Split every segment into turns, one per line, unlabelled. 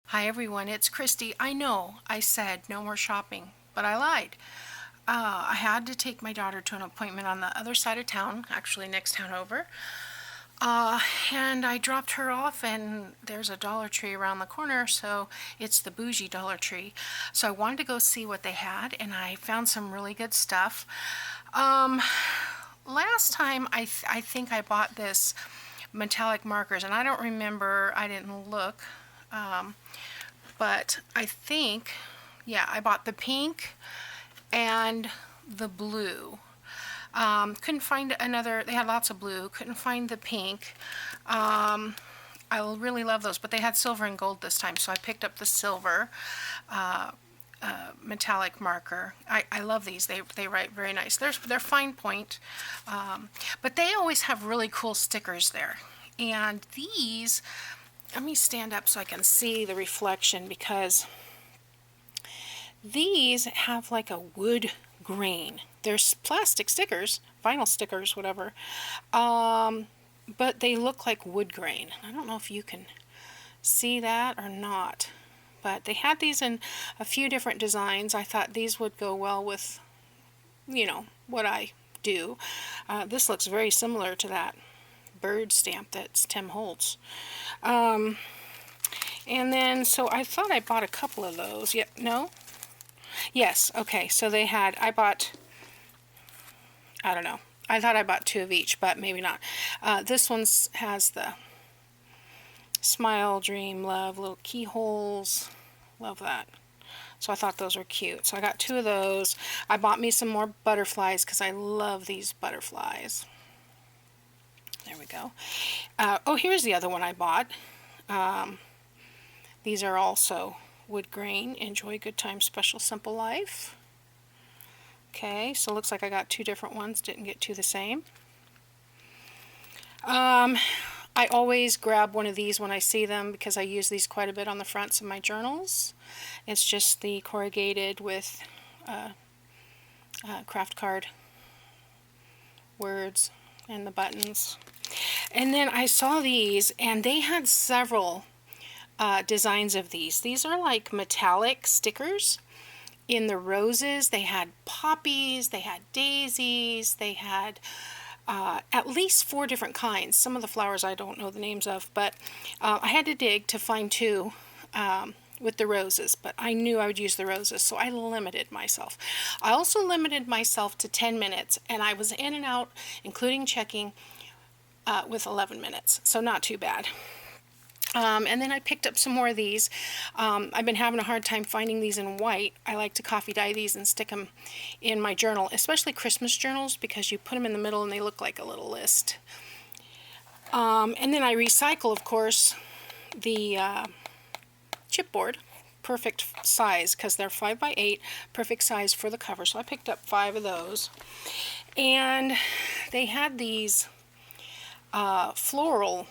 Hi everyone, it's Kristi. I know I said no more shopping, but I lied. I had to take my daughter to an appointment on the other side of town, actually next town over. And I dropped her off, and there's a Dollar Tree around the corner, so it's the Boujie Dollar Tree. So I wanted to go see what they had, and I found some really good stuff. Last time I think I bought this metallic markers, and I don't remember, I didn't look. But I think, yeah, I bought the pink and the blue. Couldn't find another, they had lots of blue, couldn't find the pink. I really love those, but they had silver and gold this time, so I picked up the silver metallic marker. I love these. They write very nice. They're fine point, but they always have really cool stickers there. And these, let me stand up so I can see the reflection, because these have like a wood grain. There's plastic stickers, vinyl stickers, whatever, but they look like wood grain. I don't know if you can see that or not, but they had these in a few different designs. I thought these would go well with, what I do. This looks very similar to that bird stamp that's Tim Holtz. And then, so I thought I bought a couple of those. Yep, no? Yes, okay, so they had, I don't know. I thought I bought two of each, but maybe not. This one has the smile, dream, love, little keyholes. Love that. So I thought those were cute. So I got two of those. I bought me some more butterflies because I love these butterflies. There we go. Oh, here's the other one I bought. These are also wood grain. Enjoy good time, special, simple life. Okay, so it looks like I got two different ones. Didn't get two the same. I always grab one of these when I see them because I use these quite a bit on the fronts of my journals. It's just the corrugated with craft card words and the buttons. And then I saw these, and they had several designs of these. These are like metallic stickers in the roses. They had poppies, they had daisies, they had at least 4 different kinds. Some of the flowers I don't know the names of, but I had to dig to find 2 with the roses, but I knew I would use the roses, so I limited myself. I also limited myself to 10 minutes, and I was in and out, including checking, with 11 minutes, so not too bad. And then I picked up some more of these. I've been having a hard time finding these in white. I like to coffee dye these and stick them in my journal, especially Christmas journals, because you put them in the middle and they look like a little list. And then I recycle, of course, the chipboard, perfect size, because they're 5x8, perfect size for the cover. So I picked up 5 of those. And they had these floral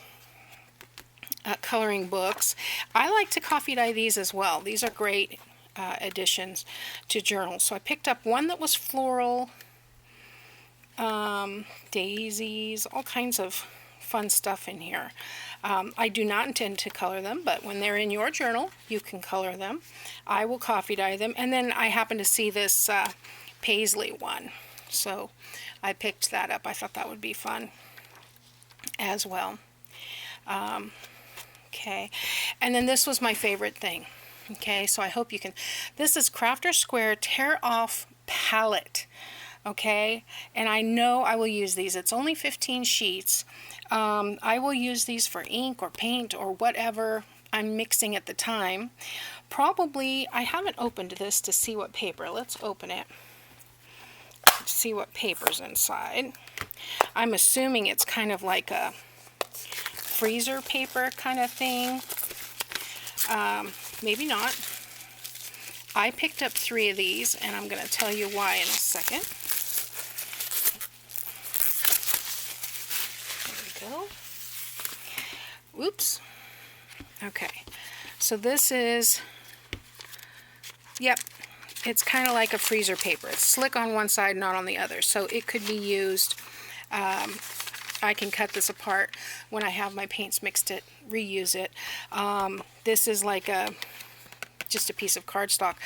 coloring books. I like to coffee dye these as well. These are great additions to journals. So I picked up one that was floral, daisies, all kinds of fun stuff in here. I do not intend to color them, but when they're in your journal, you can color them. I will coffee dye them. And then I happened to see this paisley one, so I picked that up. I thought that would be fun as well. Okay, and then this was my favorite thing. Okay, so I hope you can. This is Crafter Square Tear Off Palette. Okay, and I know I will use these. It's only 15 sheets. I will use these for ink or paint or whatever I'm mixing at the time. Probably, I haven't opened this to see what paper. Let's open it to see what paper's inside. I'm assuming it's kind of like a freezer paper kind of thing. Maybe not. I picked up 3 of these, and I'm going to tell you why in a second. There we go. Oops. Okay. So this is, yep, it's kind of like a freezer paper. It's slick on one side, not on the other. So it could be used, I can cut this apart when I have my paints mixed it, reuse it. This is like just a piece of cardstock.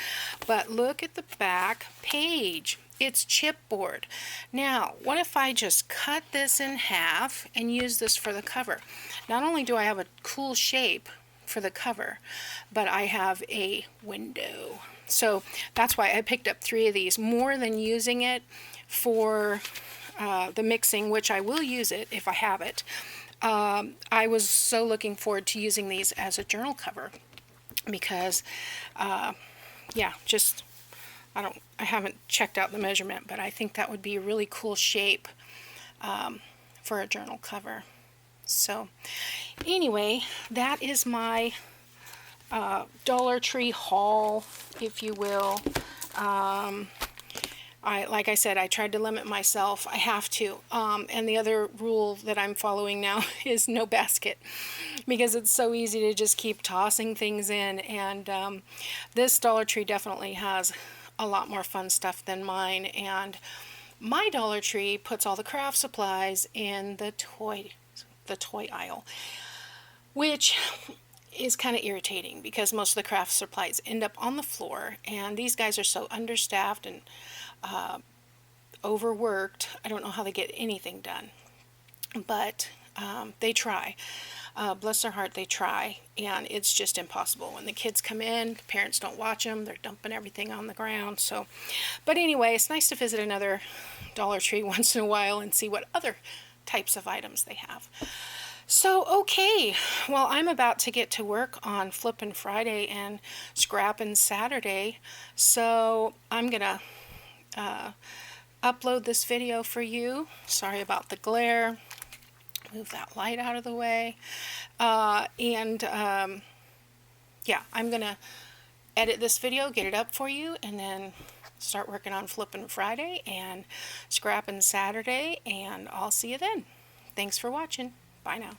But look at the back page. It's chipboard. Now, what if I just cut this in half and use this for the cover? Not only do I have a cool shape for the cover, but I have a window. So that's why I picked up 3 of these, more than using it for the mixing, which I will use it if I have it. I was so looking forward to using these as a journal cover because, yeah, just I haven't checked out the measurement, but I think that would be a really cool shape for a journal cover. So anyway, that is my Dollar Tree haul, if you will. Like I said, I tried to limit myself. I have to. And the other rule that I'm following now is no basket, because it's so easy to just keep tossing things in. And this Dollar Tree definitely has a lot more fun stuff than mine. And my Dollar Tree puts all the craft supplies in the toy aisle, which is kind of irritating because most of the craft supplies end up on the floor, and these guys are so understaffed and overworked. I don't know how they get anything done, but they try. Bless their heart, they try, and it's just impossible. When the kids come in, the parents don't watch them, they're dumping everything on the ground. So, but anyway, it's nice to visit another Dollar Tree once in a while and see what other types of items they have. So, okay, well, I'm about to get to work on Flippin' Friday and Scrappin' Saturday, so I'm gonna upload this video for you. Sorry about the glare. Move that light out of the way. Yeah, I'm gonna edit this video, get it up for you, and then start working on Flippin' Friday and Scrappin' Saturday, and I'll see you then. Thanks for watching. Bye now.